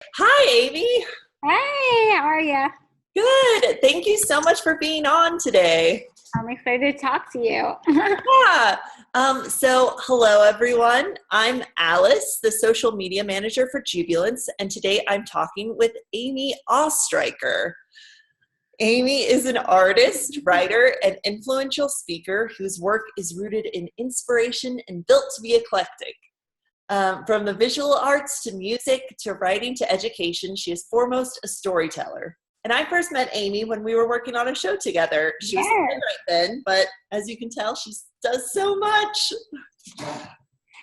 Hi, Amy. Hey, how are you? Good. Thank you so much for being on today. I'm excited to talk to you. Yeah. So hello, everyone. I'm Alice, the social media manager for Jubilance, and today I'm talking with Amy Oestreicher. Amy is an artist, writer, and influential speaker whose work is rooted in inspiration and built to be eclectic. From the visual arts to music to writing to education, she is foremost a storyteller. And I first met Amy when we were working on a show together. She was Yes. right then, but as you can tell, she does so much.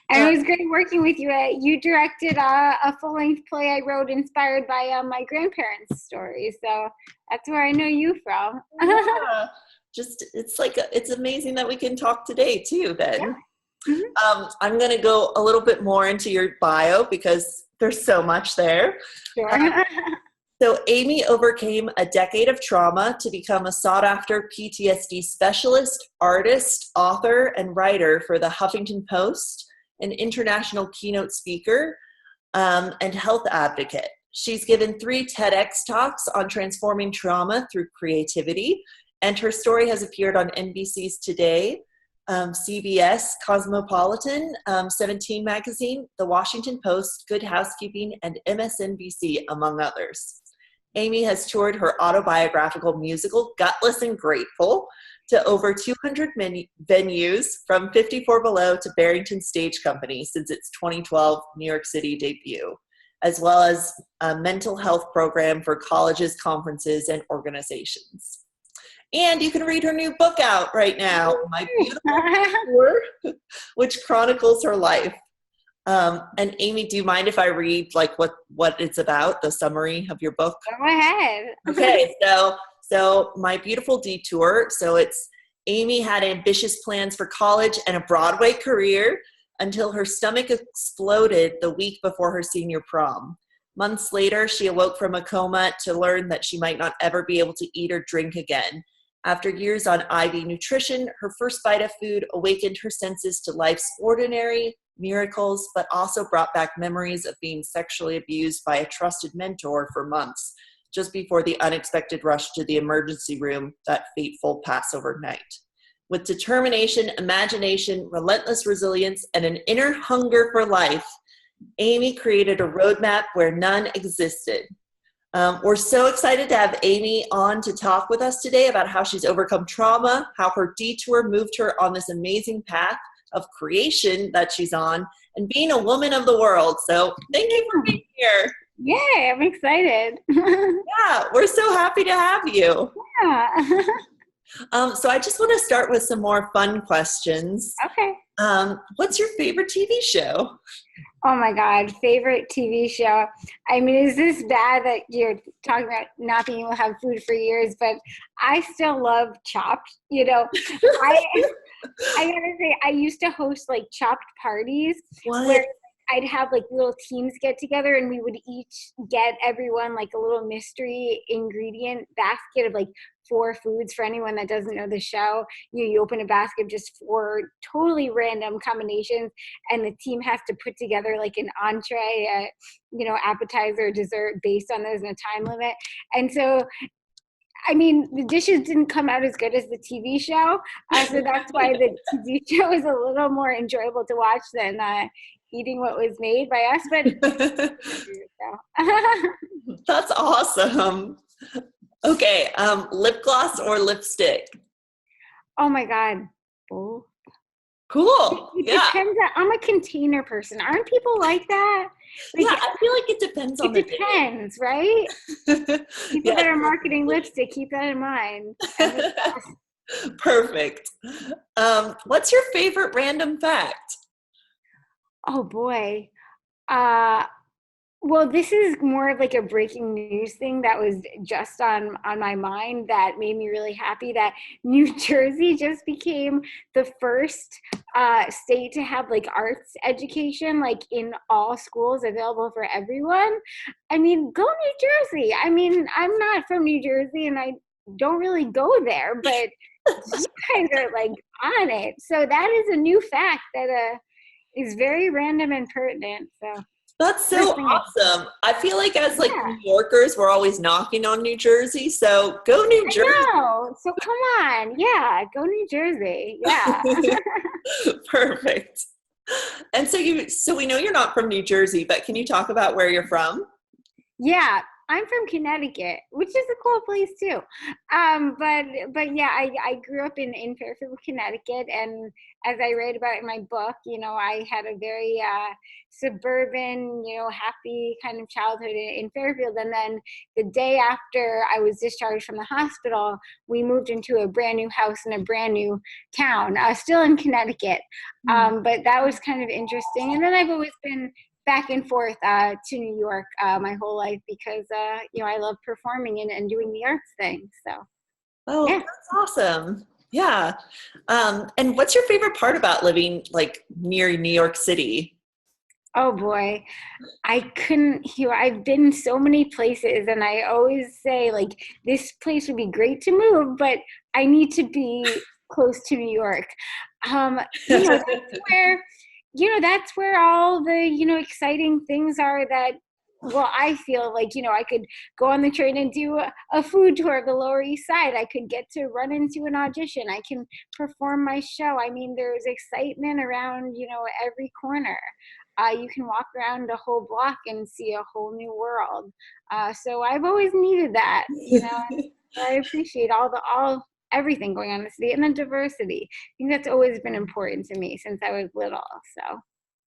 And it was great working with you. You directed a full-length play I wrote inspired by my grandparents' stories. So that's where I know you from. Yeah. It's amazing that we can talk today too, then. Yeah. Mm-hmm. I'm going to go a little bit more into your bio because there's so much there. Sure. So Amy overcame a decade of trauma to become a sought-after PTSD specialist, artist, author, and writer for the Huffington Post, an international keynote speaker, and health advocate. She's given 3 TEDx Talks on transforming trauma through creativity, and her story has appeared on NBC's Today, CBS, Cosmopolitan, 17 Magazine, The Washington Post, Good Housekeeping, and MSNBC, among others. Amy has toured her autobiographical musical, Gutless Grateful, to over 200 venues from 54 Below to Barrington Stage Company since its 2012 New York City debut, as well as a mental health program for colleges, conferences, and organizations. And you can read her new book out right now, My Beautiful Detour, which chronicles her life. And Amy, do you mind if I read like what it's about, the summary of your book? Go ahead. Okay, so My Beautiful Detour. So it's Amy had ambitious plans for college and a Broadway career until her stomach exploded the week before her senior prom. Months later, she awoke from a coma to learn that she might not ever be able to eat or drink again. After years on IV nutrition, her first bite of food awakened her senses to life's ordinary miracles, but also brought back memories of being sexually abused by a trusted mentor for months, just before the unexpected rush to the emergency room that fateful Passover night. With determination, imagination, relentless resilience, and an inner hunger for life, Amy created a roadmap where none existed. We're so excited to have Amy on to talk with us today about how she's overcome trauma, how her detour moved her on this amazing path of creation that she's on, and being a woman of the world. So thank you for being here. Yeah, I'm excited. Yeah, we're so happy to have you. Yeah. So I just want to start with some more fun questions. Okay. What's your favorite TV show? Oh my God, favorite TV show. I mean, is this bad that you're talking about not being able to have food for years, but I still love Chopped. I gotta say, I used to host like Chopped parties where What? I'd have like little teams get together and we would each get everyone like a little mystery ingredient basket of like 4 foods. For anyone that doesn't know the show, you open a basket of just 4 totally random combinations, and the team has to put together like an entree, appetizer, dessert based on those in a time limit. And so I mean, the dishes didn't come out as good as the TV show, so that's why the TV show is a little more enjoyable to watch than eating what was made by us. But That's awesome. Okay, lip gloss or lipstick? oh my God, both. Cool. It Yeah. depends. I'm a container person. Aren't people like that? Like, Yeah, I feel like it depends on it the depends, right? day. People that are marketing lipstick, keep that in mind. Perfect. What's your favorite random fact? Oh boy. Well, this is more of like a breaking news thing that was just on my mind that made me really happy that New Jersey just became the first state to have like arts education like in all schools available for everyone. I mean, go New Jersey. I mean, I'm not from New Jersey and I don't really go there, but you guys are like on it. So that is a new fact that is very random and pertinent. So That's so First thing awesome. I feel like as like yeah, New Yorkers, we're always knocking on New Jersey. So go New I Jersey. know. So come on. Yeah, go New Jersey. Yeah. Perfect. And so we know you're not from New Jersey, but can you talk about where you're from? Yeah, I'm from Connecticut, which is a cool place too. But yeah, I grew up in Fairfield, Connecticut, and as I write about in my book, I had a very suburban, happy kind of childhood in Fairfield. And then the day after I was discharged from the hospital, we moved into a brand new house in a brand new town, still in Connecticut. But that was kind of interesting. And then I've always been back and forth to New York my whole life because I love performing and doing the arts thing. So Oh, yeah. that's awesome. Yeah. And what's your favorite part about living like near New York City? Oh boy, I couldn't. I've been so many places, and I always say like this place would be great to move, but I need to be close to New York. That's where all the exciting things are that. Well, I feel like, I could go on the train and do a food tour of the Lower East Side. I could get to run into an audition. I can perform my show. I mean, there's excitement around, every corner. You can walk around a whole block and see a whole new world. So I've always needed that, I appreciate everything going on in the city and then diversity. I think that's always been important to me since I was little. So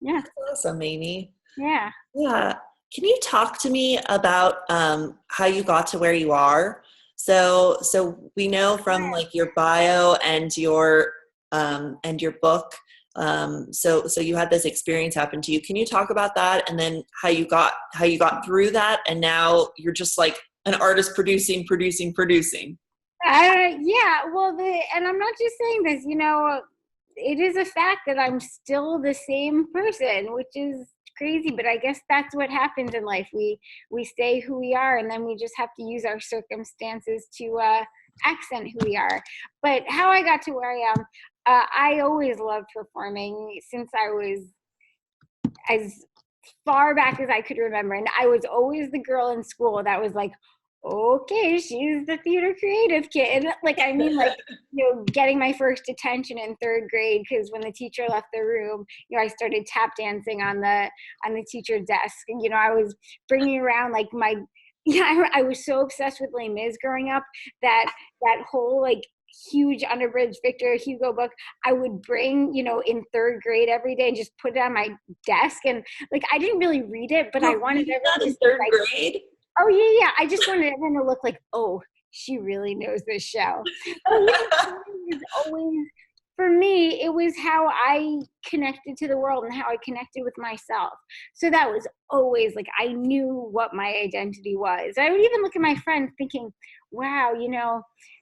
yeah. That's awesome, Amy. Yeah. Yeah. Can you talk to me about how you got to where you are? So we know from like your bio and your book. So you had this experience happen to you. Can you talk about that, and then how you got through that, and now you're just like an artist producing. Yeah. Well, and I'm not just saying this. It is a fact that I'm still the same person, which is crazy, but I guess that's what happens in life. We stay who we are, and then we just have to use our circumstances to accent who we are. But how I got to where I am, I always loved performing since I was as far back as I could remember, and I was always the girl in school that was like, okay, she's the theater creative kid. Getting my first attention in third grade because when the teacher left the room, I started tap dancing on the teacher's desk. And, I was bringing around like my, I was so obsessed with Les Mis growing up that whole like huge unabridged Victor Hugo book I would bring, in third grade every day and just put it on my desk. And like, I didn't really read it, but I wanted everyone to in third grade. Oh yeah. I just wanted everyone to look like, oh, she really knows this show. For me, it was how I connected to the world and how I connected with myself. So that was always like, I knew what my identity was. I would even look at my friends thinking, wow,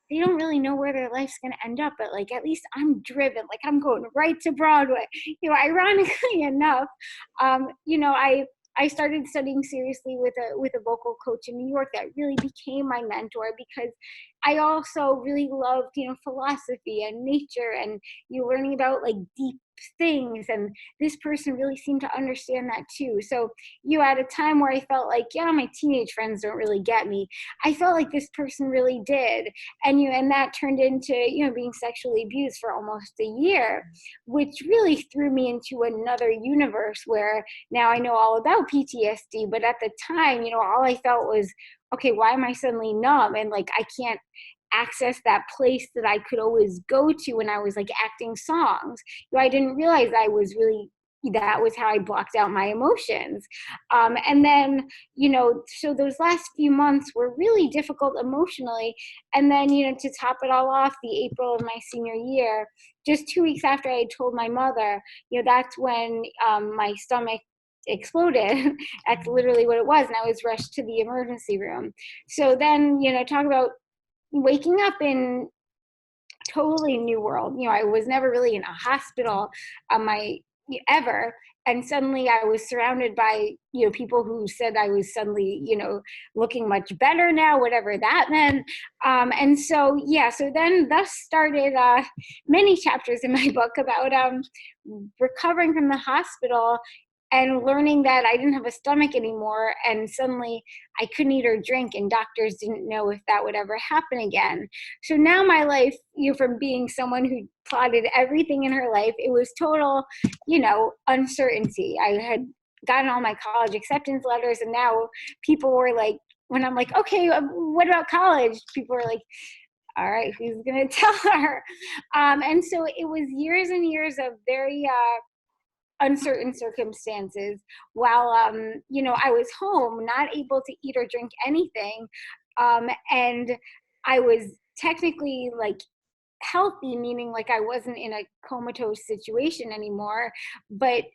they don't really know where their life's going to end up, but like, at least I'm driven, like I'm going right to Broadway. Ironically enough, I started studying seriously with a vocal coach in New York that really became my mentor because I also really loved, philosophy and nature and learning about like deep things. And this person really seemed to understand that too. So, at a time where I felt like, my teenage friends don't really get me, I felt like this person really did. And that turned into, being sexually abused for almost a year, which really threw me into another universe where now I know all about PTSD. But at the time, all I felt was, okay, why am I suddenly numb? And like, I can't access that place that I could always go to when I was like acting songs. I didn't realize that was how I blocked out my emotions. And then, so those last few months were really difficult emotionally. And then, to top it all off, the April of my senior year, just 2 weeks after I had told my mother, that's when my stomach exploded. That's literally what it was. And I was rushed to the emergency room. So then, talk about waking up in totally new world. I was never really in a hospital ever. And suddenly I was surrounded by, people who said I was suddenly, looking much better now, whatever that meant. And so, so then thus started many chapters in my book about recovering from the hospital and learning that I didn't have a stomach anymore, and suddenly I couldn't eat or drink, and doctors didn't know if that would ever happen again. So now my life, from being someone who plotted everything in her life, it was total, uncertainty. I had gotten all my college acceptance letters, and now people were like, when I'm like, okay, what about college? People were like, all right, who's going to tell her? And so it was years and years of very uncertain circumstances while, I was home, not able to eat or drink anything. And I was technically like healthy, meaning like I wasn't in a comatose situation anymore, but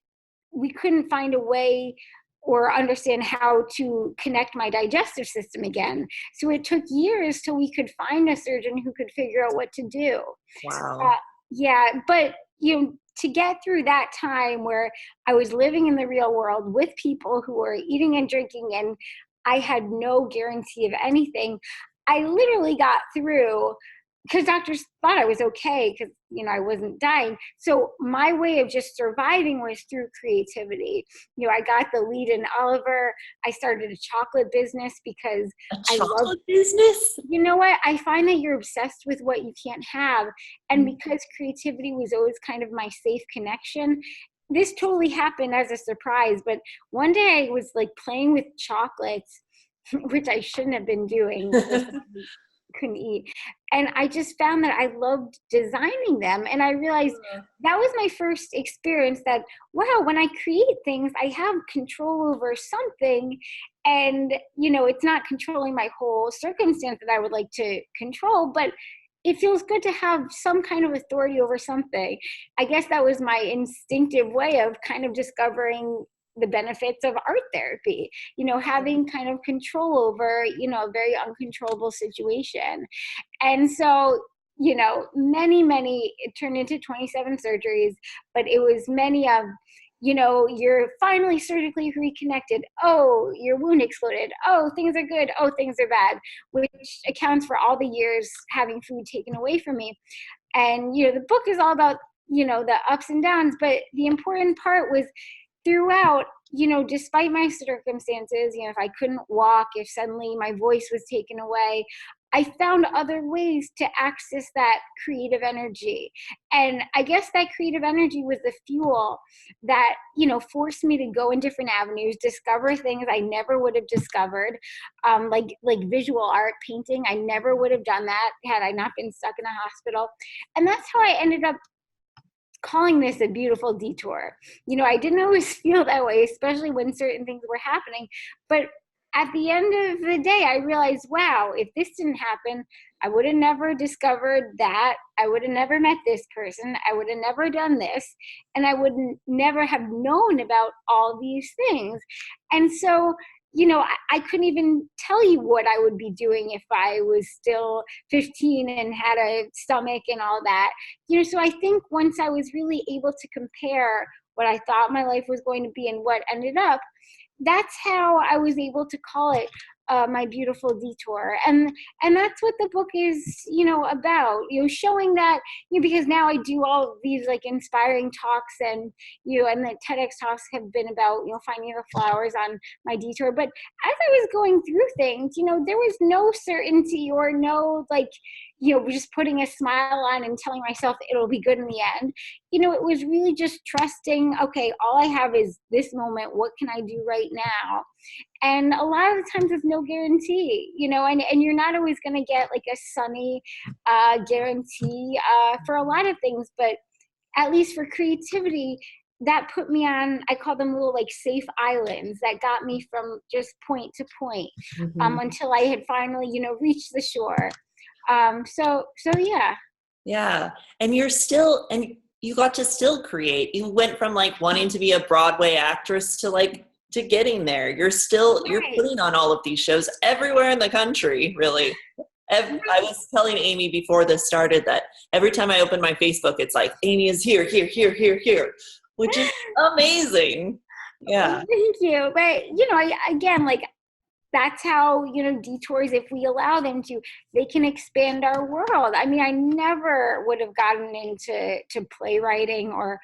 we couldn't find a way or understand how to connect my digestive system again. So it took years till we could find a surgeon who could figure out what to do. Wow. Yeah, but to get through that time where I was living in the real world with people who were eating and drinking and I had no guarantee of anything, I literally got through because doctors thought I was okay because, I wasn't dying. So my way of just surviving was through creativity. I got the lead in Oliver. I started a chocolate business because business? You know what? I find that you're obsessed with what you can't have. And because creativity was always kind of my safe connection, this totally happened as a surprise. But one day I was like playing with chocolates, which I shouldn't have been doing. Couldn't eat. And I just found that I loved designing them. And I realized that was my first experience that, wow, when I create things, I have control over something. And, it's not controlling my whole circumstance that I would like to control, but it feels good to have some kind of authority over something. I guess that was my instinctive way of kind of discovering the benefits of art therapy, having kind of control over, a very uncontrollable situation. And so, many, it turned into 27 surgeries, but it was many of, you're finally surgically reconnected. Oh, your wound exploded. Oh, things are good. Oh, things are bad, which accounts for all the years having food taken away from me. And, the book is all about, the ups and downs, but the important part was throughout, despite my circumstances, if I couldn't walk, if suddenly my voice was taken away, I found other ways to access that creative energy. And I guess that creative energy was the fuel that, forced me to go in different avenues, discover things I never would have discovered, like visual art, painting. I never would have done that had I not been stuck in a hospital. And that's how I ended up calling this a beautiful detour. I didn't always feel that way, especially when certain things were happening. But at the end of the day, I realized, wow, if this didn't happen, I would have never discovered that. I would have never met this person. I would have never done this. And I would never have known about all these things. And so, I couldn't even tell you what I would be doing if I was still 15 and had a stomach and all that. So I think once I was really able to compare what I thought my life was going to be and what ended up, that's how I was able to call it my beautiful detour. And that's what the book is, about, showing that, because now I do all these like inspiring talks and, and the TEDx Talks have been about, finding the flowers on my detour. But as I was going through things, there was no certainty or no just putting a smile on and telling myself it'll be good in the end. It was really just trusting, okay, all I have is this moment. What can I do right now? And a lot of the times there's no guarantee, and you're not always going to get like a sunny guarantee for a lot of things, but at least for creativity, that put me on, I call them little like safe islands that got me from just point to point until I had finally, reached the shore. So yeah. Yeah. And you got to still create. You went from like wanting to be a Broadway actress to getting there. You're putting on all of these shows everywhere in the country, really. I was telling Amy before this started that every time I open my Facebook, it's like, Amy is here, which is amazing. Yeah. Thank you. But, again, like that's how, detours, if we allow them to, they can expand our world. I mean, I never would have gotten into playwriting, or,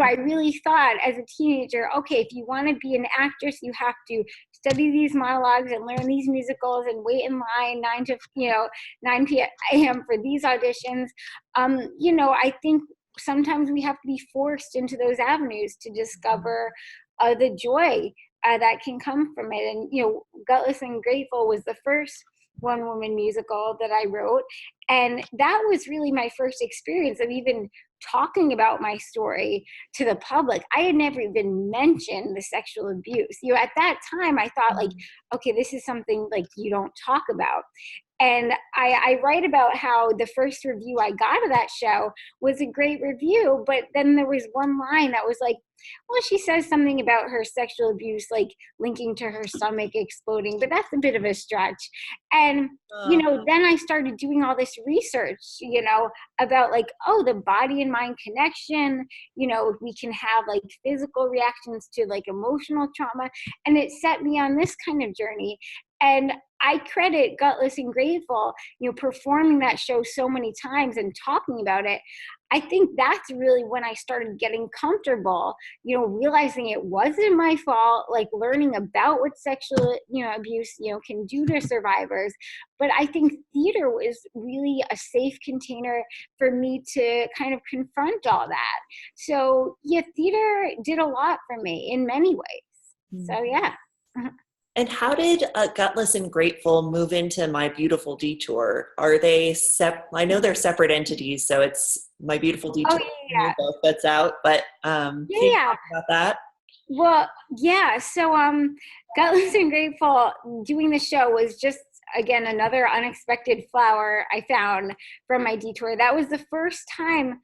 I really thought as a teenager, okay, if you want to be an actress, you have to study these monologues and learn these musicals and wait in line 9 p.m. for these auditions. I think sometimes we have to be forced into those avenues to discover the joy that can come from it. And, Gutless and Grateful was the first one-woman musical that I wrote. And that was really my first experience of even talking about my story to the public. I had never even mentioned the sexual abuse. At that time, I thought like, okay, this is something like you don't talk about. And I write about how the first review I got of that show was a great review, but then there was one line that was like, well, she says something about her sexual abuse, like linking to her stomach exploding, but that's a bit of a stretch. And, then I started doing all this research, about like, oh, the body and mind connection, we can have like physical reactions to like emotional trauma. And it set me on this kind of journey. And I credit Gutless and Grateful, performing that show so many times and talking about it. I think that's really when I started getting comfortable, realizing it wasn't my fault, like learning about what sexual, abuse, can do to survivors. But I think theater was really a safe container for me to kind of confront all that. So yeah, theater did a lot for me in many ways. So yeah. And how did Gutless and Grateful move into My Beautiful Detour? Are they I know they're separate entities, so it's My Beautiful Detour book that's out, but can you talk about that? Well, yeah. So Gutless and Grateful doing the show was just, again, another unexpected flower I found from my detour. That was the first time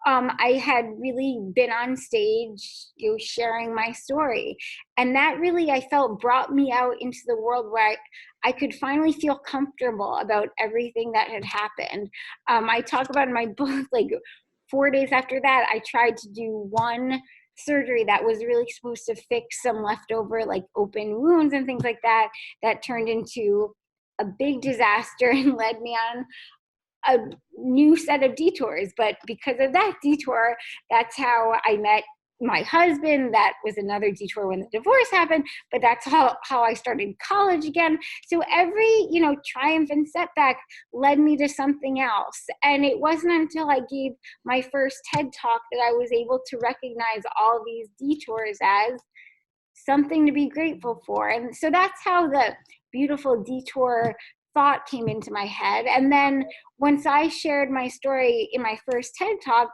I had really been on stage, sharing my story. And that really, I felt, brought me out into the world where I could finally feel comfortable about everything that had happened. I talk about in my book, like 4 days after that, I tried to do one surgery that was really supposed to fix some leftover like open wounds and things like that, that turned into a big disaster and led me on a new set of detours. But because of that detour, that's how I met my husband. That was another detour when the divorce happened, but that's how I started college again. So every, triumph and setback led me to something else. And it wasn't until I gave my first TED Talk that I was able to recognize all these detours as something to be grateful for. And so that's how the beautiful detour thought came into my head. And then once I shared my story in my first TED Talk,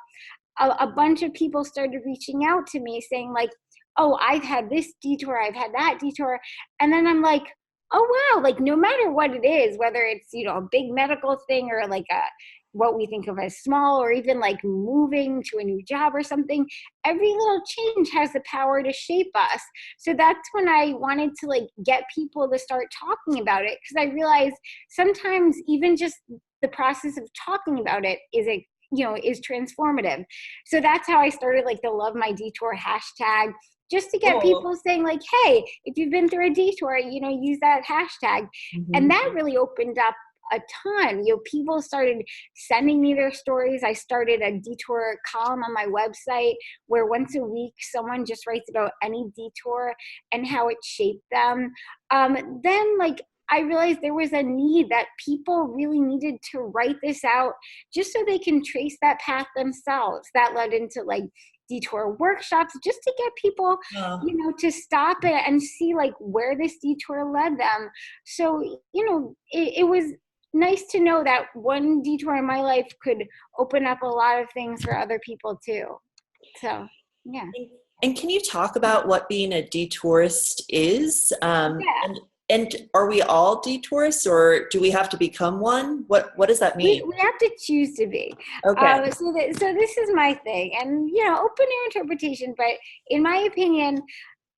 a bunch of people started reaching out to me saying like, oh, I've had this detour, I've had that detour. And then I'm like, oh, wow, like no matter what it is, whether it's, a big medical thing or like what we think of as small, or even like moving to a new job or something, every little change has the power to shape us. So that's when I wanted to like get people to start talking about it, because I realized sometimes even just the process of talking about it is transformative. So that's how I started like the Love My Detour hashtag, just to get people saying like, hey, if you've been through a detour, use that hashtag. And that really opened up a ton. People started sending me their stories. I started a detour column on my website where once a week someone just writes about any detour and how it shaped them. Then like I realized there was a need that people really needed to write this out just so they can trace that path themselves. That led into like detour workshops, just to get people, to stop it and see like where this detour led them. So, it was nice to know that one detour in my life could open up a lot of things for other people too. So, yeah. And can you talk about what being a detourist is? And are we all detourists, or do we have to become one? What does that mean? We have to choose to be. Okay. So this is my thing, and open your interpretation. But in my opinion,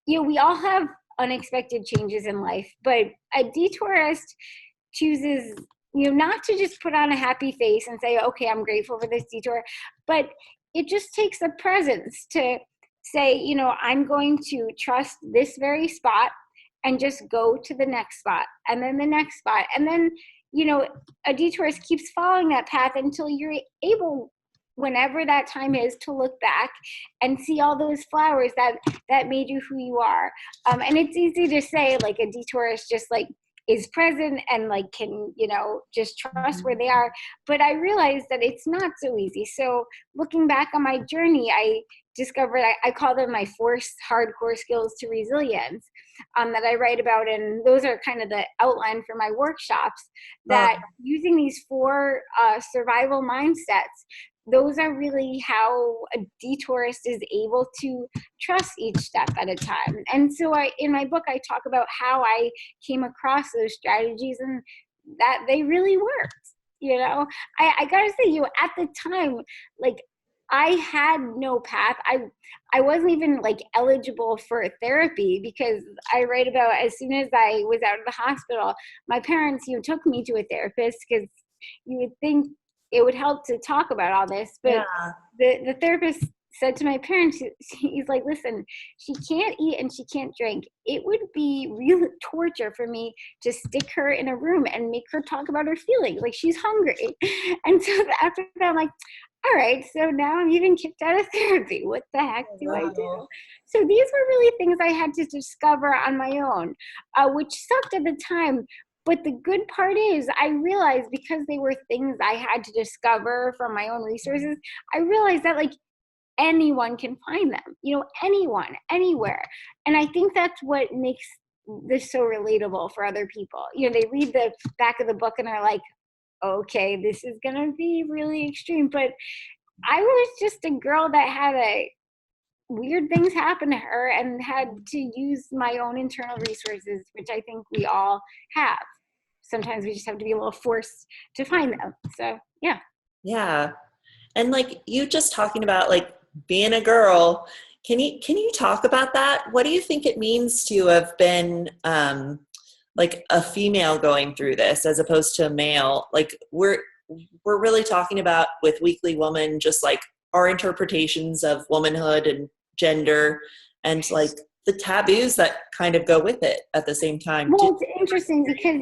we all have unexpected changes in life. But a detourist chooses, not to just put on a happy face and say, okay, I'm grateful for this detour, but it just takes a presence to say, I'm going to trust this very spot. and just go to the next spot and then the next spot. And then, a detourist keeps following that path until you're able, whenever that time is, to look back and see all those flowers that made you who you are. And it's easy to say, like, a detourist just like is present and like can, just trust where they are. But I realized that it's not so easy. So looking back on my journey, I discovered, I call them my 4 hardcore skills to resilience, that I write about. And those are kind of the outline for my workshops, that using these 4 survival mindsets, those are really how a detourist is able to trust each step at a time. And so in my book, I talk about how I came across those strategies and that they really worked. I gotta say, at the time, like, I had no path. I wasn't even like eligible for therapy, because I write about, as soon as I was out of the hospital, my parents, took me to a therapist, because you would think it would help to talk about all this. But the therapist said to my parents, he's like, listen, she can't eat and she can't drink. It would be real torture for me to stick her in a room and make her talk about her feelings. Like, she's hungry. And so after that, I'm like, all right, so now I'm even kicked out of therapy. What the heck do I do? So these were really things I had to discover on my own, which sucked at the time. But the good part is, I realized, because they were things I had to discover from my own resources, I realized that, like, anyone can find them, anyone, anywhere. And I think that's what makes this so relatable for other people. They read the back of the book and are like, okay, this is going to be really extreme. But I was just a girl that had weird things happen to her and had to use my own internal resources, which I think we all have. Sometimes we just have to be a little forced to find them. So, yeah. Yeah. And like you just talking about like being a girl, can you talk about that? What do you think it means to have been like a female going through this as opposed to a male? Like we're really talking about with Weekly Woman, just like our interpretations of womanhood and gender and like the taboos that kind of go with it at the same time. Well, it's interesting because,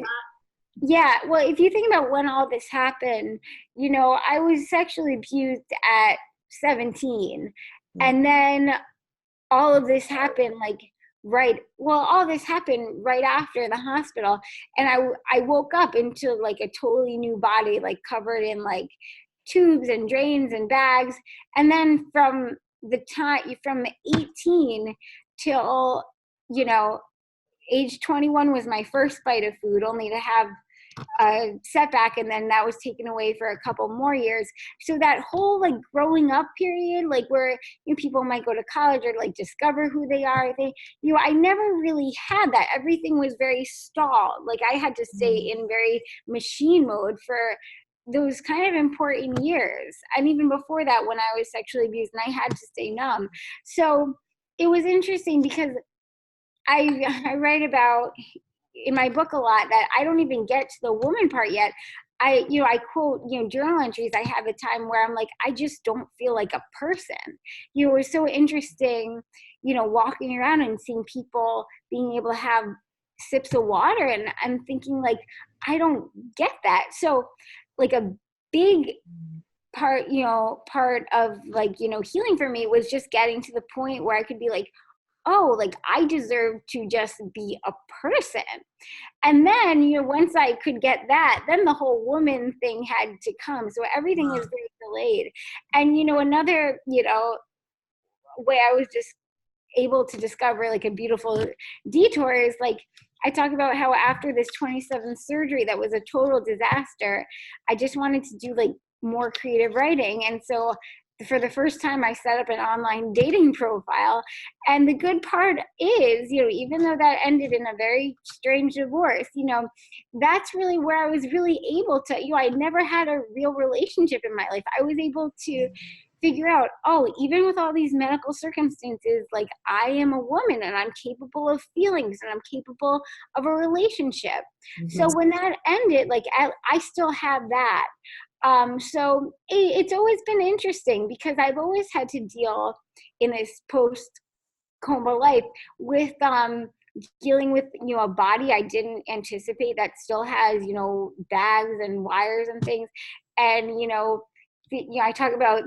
well, if you think about when all this happened, I was sexually abused at 17. And then all of this happened all this happened right after the hospital. And I woke up into like a totally new body, like covered in like tubes and drains and bags. And then from 18 till, age 21 was my first bite of food, only to have a setback, and then that was taken away for a couple more years. So that whole like growing up period, like where people might go to college or like discover who they are, I never really had that. Everything was very stalled. Like I had to stay in very machine mode for those kind of important years. And even before that, when I was sexually abused, and I had to stay numb. So it was interesting because I write about in my book a lot that I don't even get to the woman part yet. I quote, journal entries I have a time where I'm like, I just don't feel like a person. It was so interesting, walking around and seeing people being able to have sips of water, and I'm thinking like, I don't get that. So like a big part of like, healing for me was just getting to the point where I could be like, oh, like I deserve to just be a person. And then, once I could get that, then the whole woman thing had to come. So everything was very delayed. And, another, way I was just able to discover like a beautiful detour is like, I talk about how after this 27th surgery that was a total disaster, I just wanted to do like more creative writing. And so for the first time, I set up an online dating profile. And the good part is, even though that ended in a very strange divorce, that's really where I was really able to, I never had a real relationship in my life. I was able to figure out, even with all these medical circumstances, like I am a woman and I'm capable of feelings and I'm capable of a relationship. So when that ended, like I still have that. So it's always been interesting because I've always had to deal in this post-coma life with dealing with, a body I didn't anticipate that still has, bags and wires and things. And, I talk about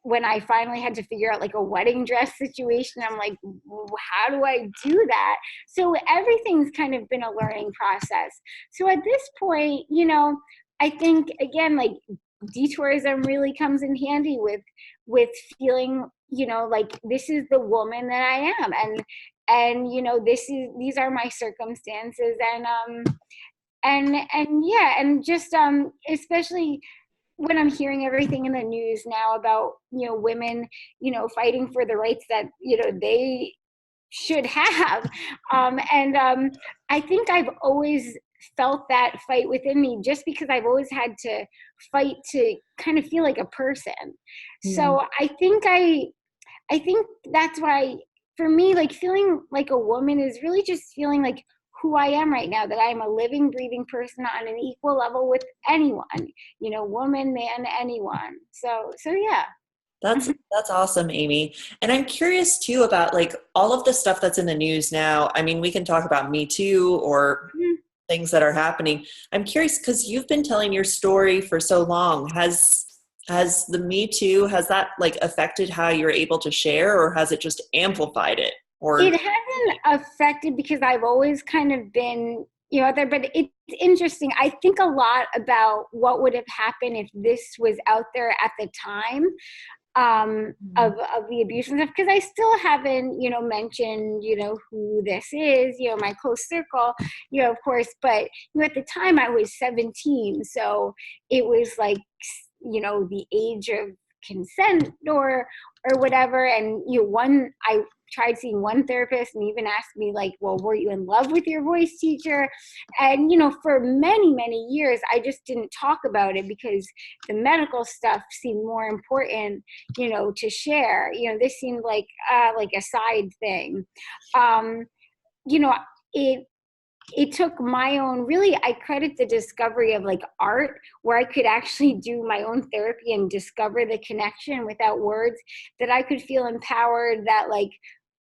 when I finally had to figure out like a wedding dress situation, I'm like, how do I do that? So everything's kind of been a learning process. So at this point, I think again, like detourism really comes in handy with feeling, like this is the woman that I am, and these are my circumstances, and yeah, and just especially when I'm hearing everything in the news now about, women, fighting for the rights that, they should have. I think I've always felt that fight within me, just because I've always had to fight to kind of feel like a person. So I think that's why, for me, like feeling like a woman is really just feeling like who I am right now, that I'm a living, breathing person on an equal level with anyone, woman, man, anyone. So yeah. That's awesome, Amy. And I'm curious too about like all of the stuff that's in the news now. I mean, we can talk about Me Too or things that are happening. I'm curious because you've been telling your story for so long. Has the Me Too, has that like affected how you're able to share, or has it just amplified it? Or it hasn't affected, because I've always kind of been, out there, but it's interesting. I think a lot about what would have happened if this was out there at the time of the abuse and stuff, because I still haven't, mentioned, who this is, my close circle, of course, but at the time I was 17, so it was like, the age of consent or whatever. And I tried seeing one therapist, and even asked me like, well, were you in love with your voice teacher? And for many years I just didn't talk about it, because the medical stuff seemed more important, to share. This seemed like a side thing. It took my own, really, I credit the discovery of like art, where I could actually do my own therapy and discover the connection without words, that I could feel empowered, that like,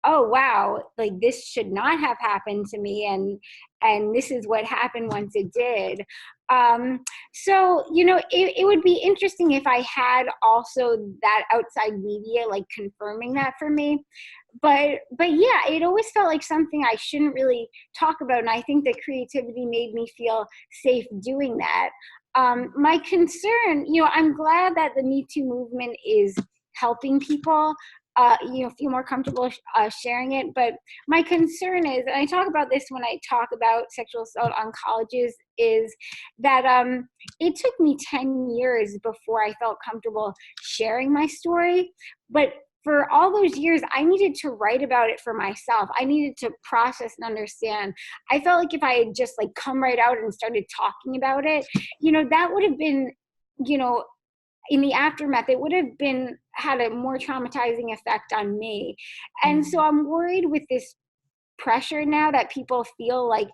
oh wow, like this should not have happened to me, and this is what happened once it did. So it would be interesting if I had also that outside media like confirming that for me, but yeah, it always felt like something I shouldn't really talk about, and I think that creativity made me feel safe doing that. My concern, I'm glad that the Me Too movement is helping people feel more comfortable sharing it. But my concern is, and I talk about this when I talk about sexual assault on colleges, is that it took me 10 years before I felt comfortable sharing my story. But for all those years, I needed to write about it for myself. I needed to process and understand. I felt like if I had just like come right out and started talking about it, that would have been, in the aftermath, it would have had a more traumatizing effect on me. And so I'm worried with this pressure now that people feel like,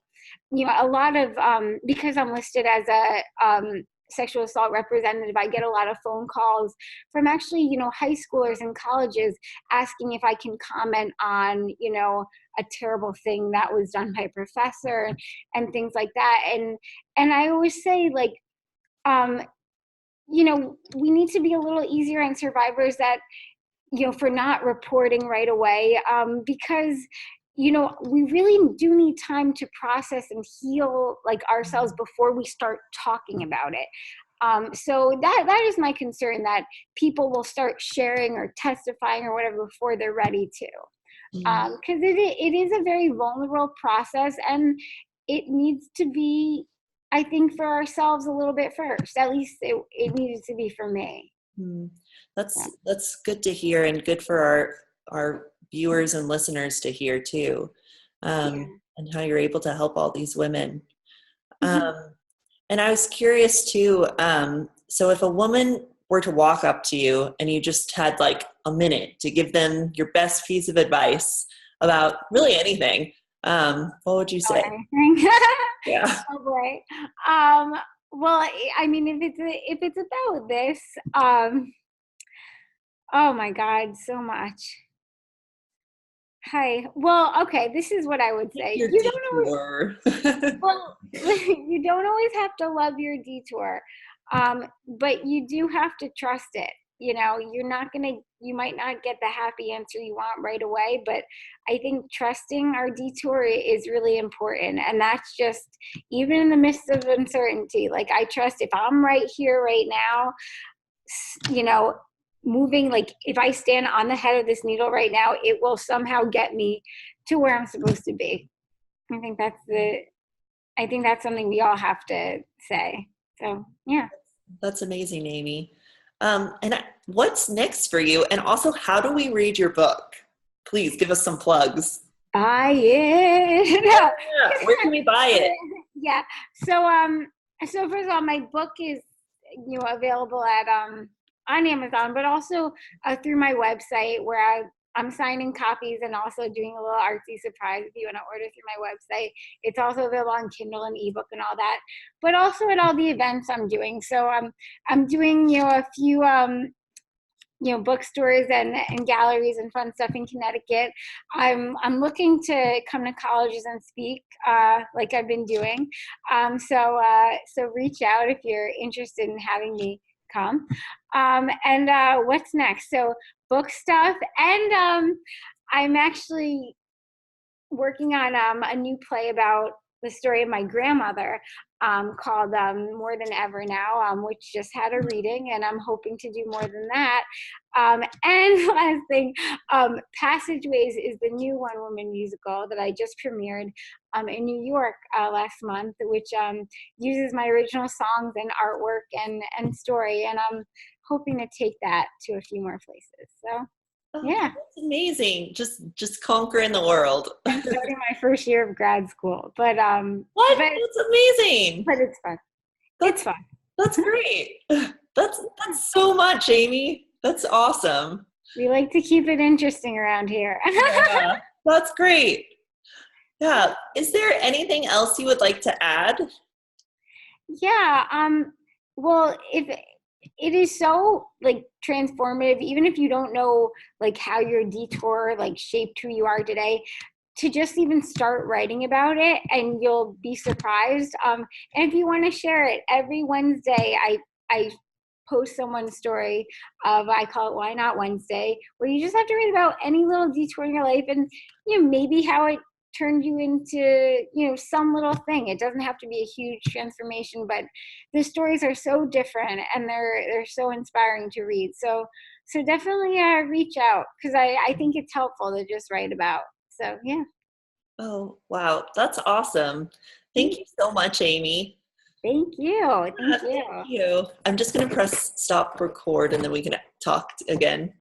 a lot of, because I'm listed as a sexual assault representative, I get a lot of phone calls from actually, high schoolers and colleges asking if I can comment on, a terrible thing that was done by a professor and things like that. And I always say, like, we need to be a little easier on survivors, that, for not reporting right away, because, we really do need time to process and heal like ourselves before we start talking about it. So that is my concern, that people will start sharing or testifying or whatever before they're ready to. Because it is a very vulnerable process, and it needs to be, I think, for ourselves a little bit first. At least it needed to be for me. That's good to hear, and good for our viewers and listeners to hear too, and how you're able to help all these women. And I was curious too, so if a woman were to walk up to you and you just had like a minute to give them your best piece of advice about really anything, what would you say? Yeah. Oh boy. Well, I mean, if it's about this, oh my God, so much. Hi. Well, okay, this is what I would say. Your You don't always, detour. well, you don't always have to love your detour, but you do have to trust it. You might not get the happy answer you want right away, but I think trusting our detour is really important. And that's just, even in the midst of uncertainty, like I trust if I'm right here right now, you know, moving, like if I stand on the head of this needle right now, it will somehow get me to where I'm supposed to be. I think that's the, I think that's something we all have to say. So, yeah. That's amazing, Amy. What's next for you? And also, how do we read your book? Please give us some plugs. Buy it. Yeah, where can we buy it? Yeah. So first of all, my book is, available at, on Amazon, but also through my website where I'm signing copies and also doing a little artsy surprise if you want to order through my website. It's also available on Kindle and ebook and all that, but also at all the events I'm doing. So I'm doing, a few, bookstores and galleries and fun stuff in Connecticut. I'm looking to come to colleges and speak, like I've been doing. So reach out if you're interested in having me come. And what's next? So book stuff, and I'm actually working on a new play about the story of my grandmother, called More Than Ever Now, which just had a reading, and I'm hoping to do more than that. And last thing, Passageways is the new one-woman musical that I just premiered in New York last month, which uses my original songs and artwork and story, and I'm hoping to take that to a few more places. So. Oh, Yeah. that's amazing. Just conquering the world. I'm starting my first year of grad school, but What? That's amazing. but it's fun. It's fun. That's great. That's so much, Amy. That's awesome. We like to keep it interesting around here. Yeah, that's great. Yeah. Is there anything else you would like to add? Yeah. Well, if it is so like transformative, even if you don't know like how your detour like shaped who you are today, to just even start writing about it, and you'll be surprised. And if you want to share it, every Wednesday, I post someone's story of, I call it Why Not Wednesday, where you just have to read about any little detour in your life, and maybe how it turned you into some little thing. It doesn't have to be a huge transformation, but the stories are so different, and they're so inspiring to read. So definitely reach out, because I think it's helpful to just write about. So yeah. Oh, wow. That's awesome. Thank you so much, Amy. Thank you. Thank you. Thank you. I'm just going to press stop record and then we can talk again.